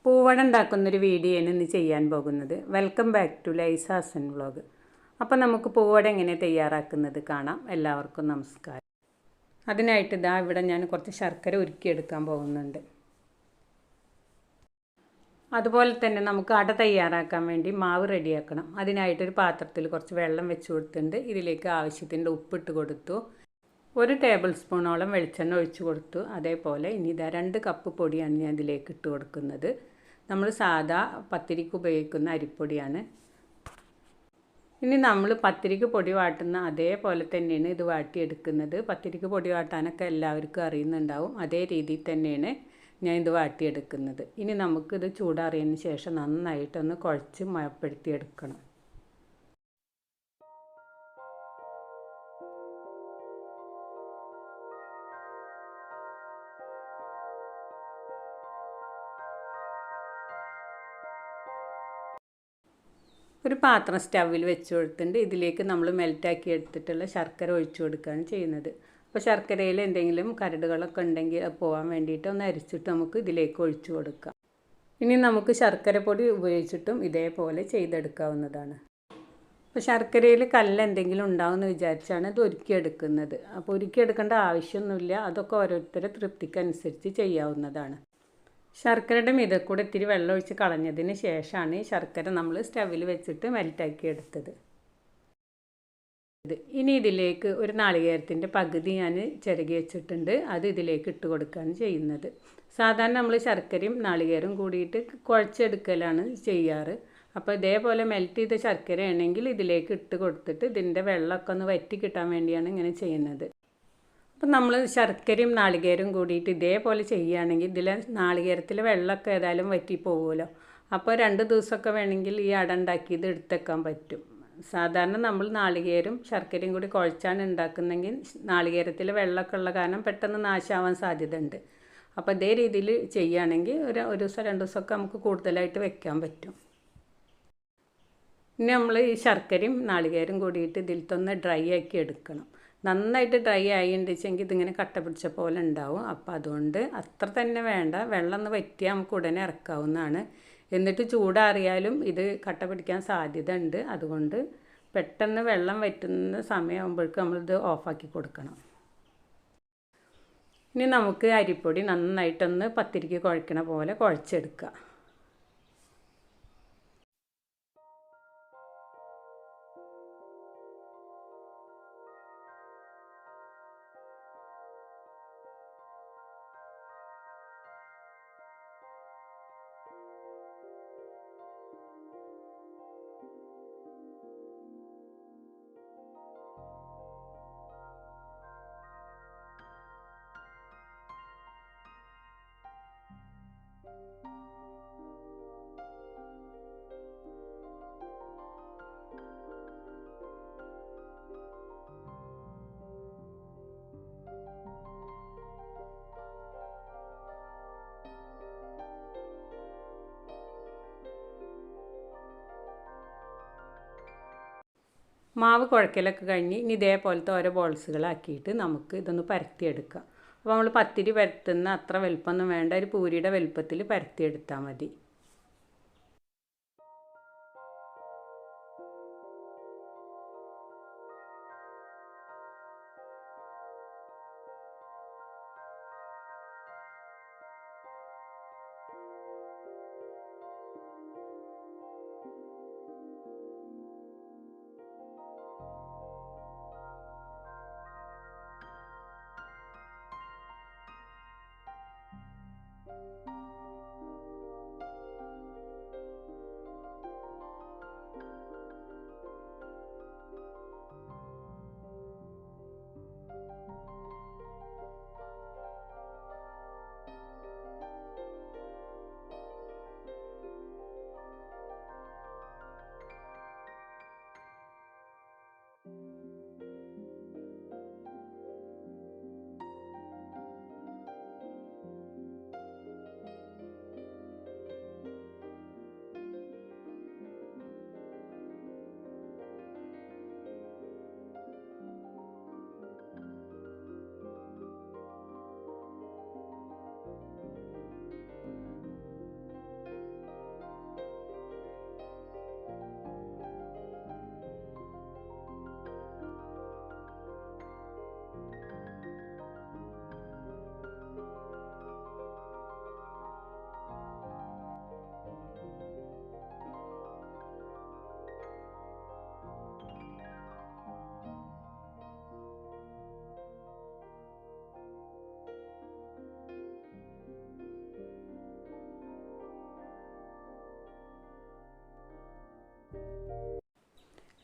പൂവട ഉണ്ടാക്കുന്നൊരു video ആണ് ഇന്ന് ചെയ്യാൻ പോകുന്നത്. വെൽക്കം ബാക്ക് ടു ലൈസ ഹസൻ വ്ളോഗ്. അപ്പോൾ നമുക്ക് പൂവട എങ്ങനെ തയ്യാറാക്കുന്നത് കാണാം. എല്ലാവർക്കും നമസ്കാരം. അതിനായിട്ട് ഇവിടെ ഞാൻ കുറച്ച് ശർക്കര ഉരുക്കിയെടുക്കാൻ പോകുന്നുണ്ട്. അതുപോലെ തന്നെ നമുക്ക് അട തയ്യാറാക്കാൻ വേണ്ടി മാവ് റെഡിയാക്കണം. അതിനായിട്ടൊരു പാത്രത്തിൽ കുറച്ച് വെള്ളം വെച്ച് കൊടുത്തിട്ടുണ്ട്. ഇതിലേക്ക് ആവശ്യത്തിൻ്റെ ഉപ്പിട്ട് കൊടുത്തു. 1 ടേബിൾ സ്പൂണോളം വെളിച്ചെണ്ണ ഒഴിച്ച് കൊടുത്തു. അതേപോലെ ഇനി 2 കപ്പ് പൊടിയാണ് ഞാൻ ഇതിലേക്ക് ഇട്ട് കൊടുക്കുന്നത്. നമ്മൾ സാധാ പത്തിരിക്ക് ഉപയോഗിക്കുന്ന അരിപ്പൊടിയാണ്. ഇനി നമ്മൾ പത്തിരിക്ക് പൊടി വാട്ടുന്ന അതേപോലെ തന്നെയാണ് ഇത് വാട്ടിയെടുക്കുന്നത്. പത്തിരിക്ക് പൊടി വാട്ടാനൊക്കെ എല്ലാവർക്കും അറിയുന്നുണ്ടാവും. അതേ രീതിയിൽ തന്നെയാണ് ഞാൻ ഇത് വാട്ടിയെടുക്കുന്നത്. ഇനി നമുക്കിത് ചൂടാറിയതിന് ശേഷം നന്നായിട്ടൊന്ന് കുഴച്ച് മയപ്പെടുത്തിയെടുക്കണം. ഒരു പാത്രം സ്റ്റൗവിൽ വെച്ച് കൊടുത്തിട്ടുണ്ട്. ഇതിലേക്ക് നമ്മൾ മെൽറ്റാക്കി എടുത്തിട്ടുള്ള ശർക്കര ഒഴിച്ചു കൊടുക്കുകയാണ് ചെയ്യുന്നത്. അപ്പോൾ ശർക്കരയിൽ എന്തെങ്കിലും കരടുകളൊക്കെ ഉണ്ടെങ്കിൽ അത് പോകാൻ വേണ്ടിയിട്ട് ഒന്ന് അരിച്ചിട്ട് നമുക്ക് ഇതിലേക്ക് ഒഴിച്ചു കൊടുക്കാം. ഇനി നമുക്ക് ശർക്കര പൊടി ഉപയോഗിച്ചിട്ടും ഇതേപോലെ ചെയ്തെടുക്കാവുന്നതാണ്. അപ്പോൾ ശർക്കരയിൽ കല്ല് എന്തെങ്കിലും ഉണ്ടാവുമെന്ന് വിചാരിച്ചാണ് ഇത് ഉരുക്കിയെടുക്കുന്നത്. അപ്പോൾ ഉരുക്കിയെടുക്കേണ്ട ആവശ്യമൊന്നുമില്ല. അതൊക്കെ ഓരോരുത്തരുടെ തൃപ്തിക്കനുസരിച്ച് ചെയ്യാവുന്നതാണ്. ശർക്കരയുടെ മീതെ കൂടെ ഇത്തിരി വെള്ളം ഒഴിച്ച് കളഞ്ഞതിന് ശേഷമാണ് ഈ ശർക്കര നമ്മൾ സ്റ്റവിൽ വെച്ചിട്ട് മെൽറ്റാക്കി എടുത്തത്. ഇനി ഇതിലേക്ക് ഒരു നാളികേരത്തിൻ്റെ പകുതി ഞാൻ ചിരകി വെച്ചിട്ടുണ്ട്. അത് ഇതിലേക്ക് ഇട്ട് കൊടുക്കുകയാണ് ചെയ്യുന്നത്. സാധാരണ നമ്മൾ ശർക്കരയും നാളികേരം കൂടിയിട്ട് കുഴച്ചെടുക്കലാണ് ചെയ്യാറ്. അപ്പോൾ ഇതേപോലെ മെൽറ്റ് ചെയ്ത ശർക്കരയാണെങ്കിൽ ഇതിലേക്ക് ഇട്ട് കൊടുത്തിട്ട് ഇതിൻ്റെ വെള്ളമൊക്കെ ഒന്ന് വറ്റി കിട്ടാൻ വേണ്ടിയാണ് ഇങ്ങനെ ചെയ്യുന്നത്. അപ്പം നമ്മൾ ശർക്കരയും നാളികേരവും കൂടിയിട്ട് ഇതേപോലെ ചെയ്യുകയാണെങ്കിൽ ഇതിൽ നാളികേരത്തിൽ വെള്ളമൊക്കെ ഏതായാലും വറ്റി പോകുമല്ലോ. അപ്പോൾ 2 ദിവസമൊക്കെ വേണമെങ്കിൽ ഈ അട ഉണ്ടാക്കിയത് എടുത്തേക്കാൻ പറ്റും. സാധാരണ നമ്മൾ നാളികേരും ശർക്കരയും കൂടി കുഴച്ചാണ് ഉണ്ടാക്കുന്നതെങ്കിൽ നാളികേരത്തിൽ വെള്ളമൊക്കെ ഉള്ള കാരണം പെട്ടെന്ന് നാശമാവാൻ സാധ്യതയുണ്ട്. അപ്പോൾ ഇതേ രീതിയിൽ ചെയ്യുകയാണെങ്കിൽ ഒരു ദിവസം 2 ദിവസമൊക്കെ നമുക്ക് കൂടുതലായിട്ട് വെക്കാൻ പറ്റും. ഇനി നമ്മൾ ഈ ശർക്കരയും നാളികേരും കൂടിയിട്ട് ഇതിലത്തൊന്ന് ഡ്രൈ ആക്കി എടുക്കണം. നന്നായിട്ട് ഡ്രൈ ആയിട്ടുണ്ടെങ്കിൽ ഇതിങ്ങനെ കട്ട പിടിച്ച പോലെ ഉണ്ടാവും. അപ്പോൾ അതുകൊണ്ട് അത്ര തന്നെ വേണ്ട. വെള്ളം ഒന്ന് വറ്റിയാൽ നമുക്ക് ഉടനെ ഇറക്കാവുന്നതാണ്. എന്നിട്ട് ചൂടാറിയാലും ഇത് കട്ട പിടിക്കാൻ സാധ്യത ഉണ്ട്. അതുകൊണ്ട് പെട്ടെന്ന് വെള്ളം വറ്റുന്ന സമയമാകുമ്പോഴേക്കും നമ്മളിത് ഓഫാക്കി കൊടുക്കണം. ഇനി നമുക്ക് അരിപ്പൊടി നന്നായിട്ടൊന്ന് പത്തിരിക്ക് കുഴക്കണ പോലെ കുഴച്ചെടുക്കുക. മാവ് കുഴക്കലൊക്കെ കഴിഞ്ഞ് ഇനി ഇതേപോലത്തെ ഓരോ ബോൾസുകളാക്കിയിട്ട് നമുക്ക് ഇതൊന്ന് പരത്തിയെടുക്കാം. അപ്പോൾ നമ്മൾ പത്തിരി പരത്തുന്ന അത്ര വലുപ്പമൊന്നും വേണ്ട. ഒരു പൂരിയുടെ വലുപ്പത്തിൽ പരത്തിയെടുത്താൽ മതി.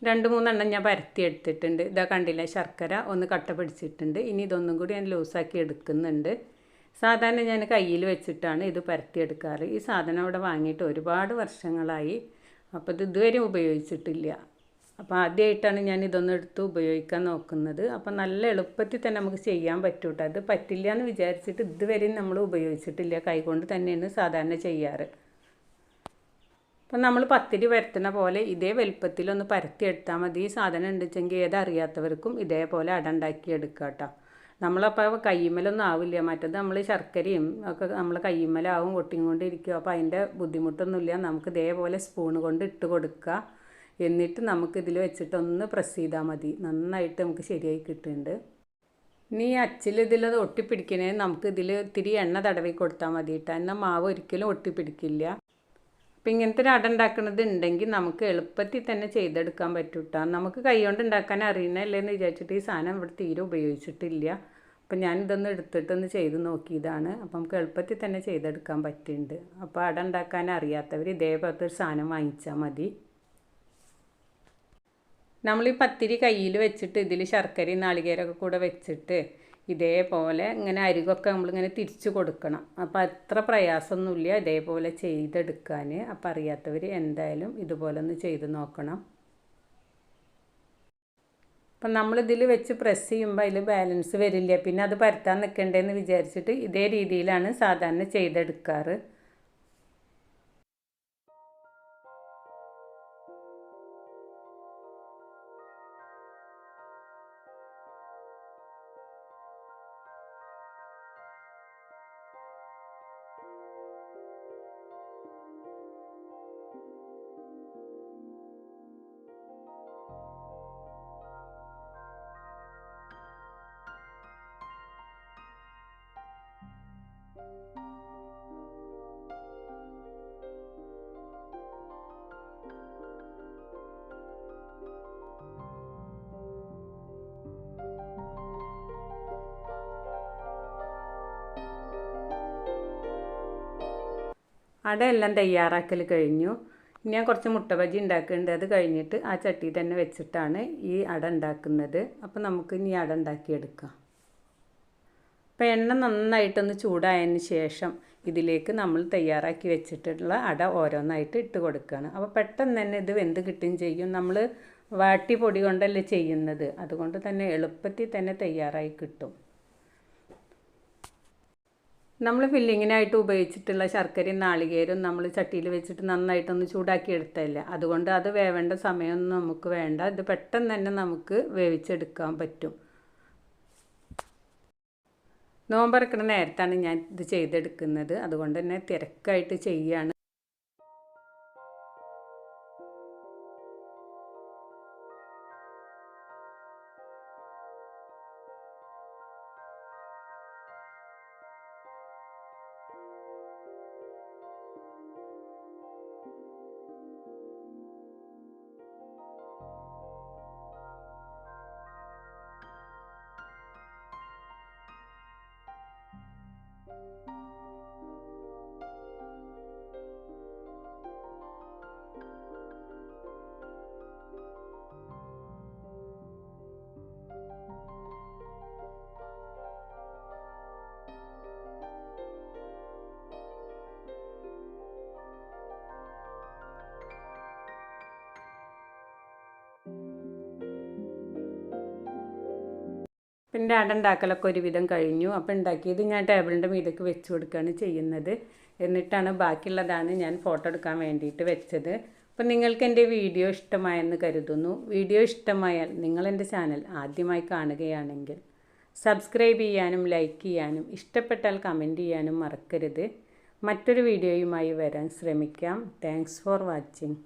2-3 എണ്ണം ഞാൻ പരത്തി എടുത്തിട്ടുണ്ട്. ഇതാ കണ്ടില്ലേ, ശർക്കര ഒന്ന് കട്ട പിടിച്ചിട്ടുണ്ട്. ഇനി ഇതൊന്നും കൂടി ഞാൻ ലൂസാക്കി എടുക്കുന്നുണ്ട്. സാധാരണ ഞാൻ കയ്യിൽ വെച്ചിട്ടാണ് ഇത് പരത്തിയെടുക്കാറ്. ഈ സാധനം ഇവിടെ വാങ്ങിയിട്ട് ഒരുപാട് വർഷങ്ങളായി. അപ്പോൾ ഇത് ഇതുവരെ ഉപയോഗിച്ചിട്ടില്ല. അപ്പോൾ ആദ്യമായിട്ടാണ് ഞാൻ ഇതൊന്നും എടുത്ത് ഉപയോഗിക്കാൻ നോക്കുന്നത്. അപ്പോൾ നല്ല എളുപ്പത്തിൽ തന്നെ നമുക്ക് ചെയ്യാൻ പറ്റും കേട്ടോ. അത് പറ്റില്ല എന്ന് വിചാരിച്ചിട്ട് ഇതുവരെയും നമ്മൾ ഉപയോഗിച്ചിട്ടില്ല. കൈകൊണ്ട് തന്നെയാണ് സാധാരണ ചെയ്യാറ്. അപ്പം നമ്മൾ പത്തിരി പരത്തുന്ന പോലെ ഇതേ വലുപ്പത്തിലൊന്ന് പരത്തിയെടുത്താൽ മതി. ഈ സാധനം ഉണ്ടെങ്കിൽ ഏതറിയാത്തവർക്കും ഇതേപോലെ അട ഉണ്ടാക്കിയെടുക്കുക കേട്ടോ. നമ്മളപ്പോൾ കയ്യുമ്മലൊന്നും ആവില്ല. മറ്റത് നമ്മൾ ശർക്കരയും ഒക്കെ നമ്മൾ കയ്യുമ്മലാവും ഒട്ടിക്കൊണ്ടിരിക്കും. അപ്പോൾ അതിൻ്റെ ബുദ്ധിമുട്ടൊന്നുമില്ല. നമുക്ക് ഇതേപോലെ സ്പൂൺ കൊണ്ട് ഇട്ട് കൊടുക്കുക. എന്നിട്ട് നമുക്കിതിൽ വെച്ചിട്ടൊന്ന് പ്രസ് ചെയ്താൽ മതി. നന്നായിട്ട് നമുക്ക് ശരിയായി കിട്ടുന്നുണ്ട്. ഇനി ഈ അച്ചിൽ ഇതിലത് ഒട്ടിപ്പിടിക്കണേ നമുക്ക് ഇതിൽ ഇത്തിരി എണ്ണ തടവി കൊടുത്താൽ മതി കേട്ടോ. എന്നാൽ മാവ് ഒരിക്കലും ഒട്ടിപ്പിടിക്കില്ല. അപ്പം ഇങ്ങനത്തെ ഒരു അട ഉണ്ടാക്കുന്നത് ഉണ്ടെങ്കിൽ നമുക്ക് എളുപ്പത്തിൽ തന്നെ ചെയ്തെടുക്കാൻ പറ്റും കേട്ടോ. നമുക്ക് കൈ കൊണ്ട് ഉണ്ടാക്കാൻ അറിയുന്നതല്ലേന്ന് വിചാരിച്ചിട്ട് ഈ സാധനം ഇവിടെ തീരെ ഉപയോഗിച്ചിട്ടില്ല. അപ്പം ഞാനിതൊന്ന് എടുത്തിട്ടൊന്ന് ചെയ്ത് നോക്കിയതാണ്. അപ്പം നമുക്ക് എളുപ്പത്തിൽ തന്നെ ചെയ്തെടുക്കാൻ പറ്റുന്നുണ്ട്. അപ്പോൾ അട ഉണ്ടാക്കാൻ അറിയാത്തവർ ഇതേപോലത്തെ ഒരു സാധനം വാങ്ങിച്ചാൽ മതി. നമ്മൾ ഈ പത്തിരി കയ്യിൽ വെച്ചിട്ട് ഇതിൽ ശർക്കരയും നാളികേരമൊക്കെ കൂടെ വെച്ചിട്ട് ഇതേപോലെ ഇങ്ങനെ അരികൊക്കെ നമ്മളിങ്ങനെ തിരിച്ചു കൊടുക്കണം. അപ്പോൾ അത്ര പ്രയാസമൊന്നുമില്ല ഇതേപോലെ ചെയ്തെടുക്കാൻ. അപ്പോൾ അറിയാത്തവർ എന്തായാലും ഇതുപോലെ ഒന്ന് ചെയ്ത് നോക്കണം. അപ്പം നമ്മളിതിൽ വെച്ച് പ്രസ് ചെയ്യുമ്പോൾ അതിൽ ബാലൻസ് വരില്ല. പിന്നെ അത് പരത്താൻ നിൽക്കണ്ടേന്ന് വിചാരിച്ചിട്ട് ഇതേ രീതിയിലാണ് സാധാരണ ചെയ്തെടുക്കാറ്. അടയെല്ലാം തയ്യാറാക്കൽ കഴിഞ്ഞു. ഞാൻ കുറച്ച് മുട്ട ബജി ഉണ്ടാക്കുന്നുണ്ട്. അത് കഴിഞ്ഞിട്ട് ആ ചട്ടി തന്നെ വെച്ചിട്ടാണ് ഈ അട ഉണ്ടാക്കുന്നത്. അപ്പോൾ നമുക്ക് ഇനി അട ഉണ്ടാക്കിയെടുക്കാം. അപ്പോൾ എണ്ണ നന്നായിട്ടൊന്ന് ചൂടായതിന് ശേഷം ഇതിലേക്ക് നമ്മൾ തയ്യാറാക്കി വെച്ചിട്ടുള്ള അട ഓരോന്നായിട്ട് ഇട്ട് കൊടുക്കുകയാണ്. അപ്പോൾ പെട്ടെന്ന് തന്നെ ഇത് വെന്ത് കിട്ടുകയും ചെയ്യും. നമ്മൾ വാട്ടി പൊടി കൊണ്ടല്ലേ ചെയ്യുന്നത്, അതുകൊണ്ട് തന്നെ എളുപ്പത്തിൽ തന്നെ തയ്യാറായി കിട്ടും. നമ്മൾ ഫില്ലിങ്ങിനായിട്ട് ഉപയോഗിച്ചിട്ടുള്ള ശർക്കരയും നാളികേരവും നമ്മൾ ചട്ടിയിൽ വെച്ചിട്ട് നന്നായിട്ടൊന്ന് ചൂടാക്കി എടുത്തതല്ല. അതുകൊണ്ട് അത് വേവേണ്ട സമയമൊന്നും നമുക്ക് വേണ്ട. ഇത് പെട്ടെന്ന് തന്നെ നമുക്ക് വേവിച്ചെടുക്കാൻ പറ്റും. നോമ്പറക്കണ നേരത്താണ് ഞാൻ ഇത് ചെയ്തെടുക്കുന്നത്. അതുകൊണ്ട് തന്നെ തിരക്കായിട്ട് ചെയ്യുകയാണ്. പിന്നെ അട ഉണ്ടാക്കലൊക്കെ ഒരുവിധം കഴിഞ്ഞു. അപ്പോൾ ഉണ്ടാക്കിയത് ഞാൻ ടേബിളിൻ്റെ മീതേക്ക് വെച്ച് കൊടുക്കുകയാണ് ചെയ്യുന്നത്. എന്നിട്ടാണ് ബാക്കിയുള്ളതാണ് ഞാൻ ഫോട്ടോ എടുക്കാൻ വേണ്ടിയിട്ട് വെച്ചത്. അപ്പോൾ നിങ്ങൾക്ക് എൻ്റെ വീഡിയോ ഇഷ്ടമായെന്ന് കരുതുന്നു. വീഡിയോ ഇഷ്ടമായാൽ നിങ്ങളെൻ്റെ ചാനൽ ആദ്യമായി കാണുകയാണെങ്കിൽ സബ്സ്ക്രൈബ് ചെയ്യാനും ലൈക്ക് ചെയ്യാനും ഇഷ്ടപ്പെട്ടാൽ കമൻറ്റ് ചെയ്യാനും മറക്കരുത്. മറ്റൊരു വീഡിയോയുമായി വരാൻ ശ്രമിക്കാം. Thanks for watching.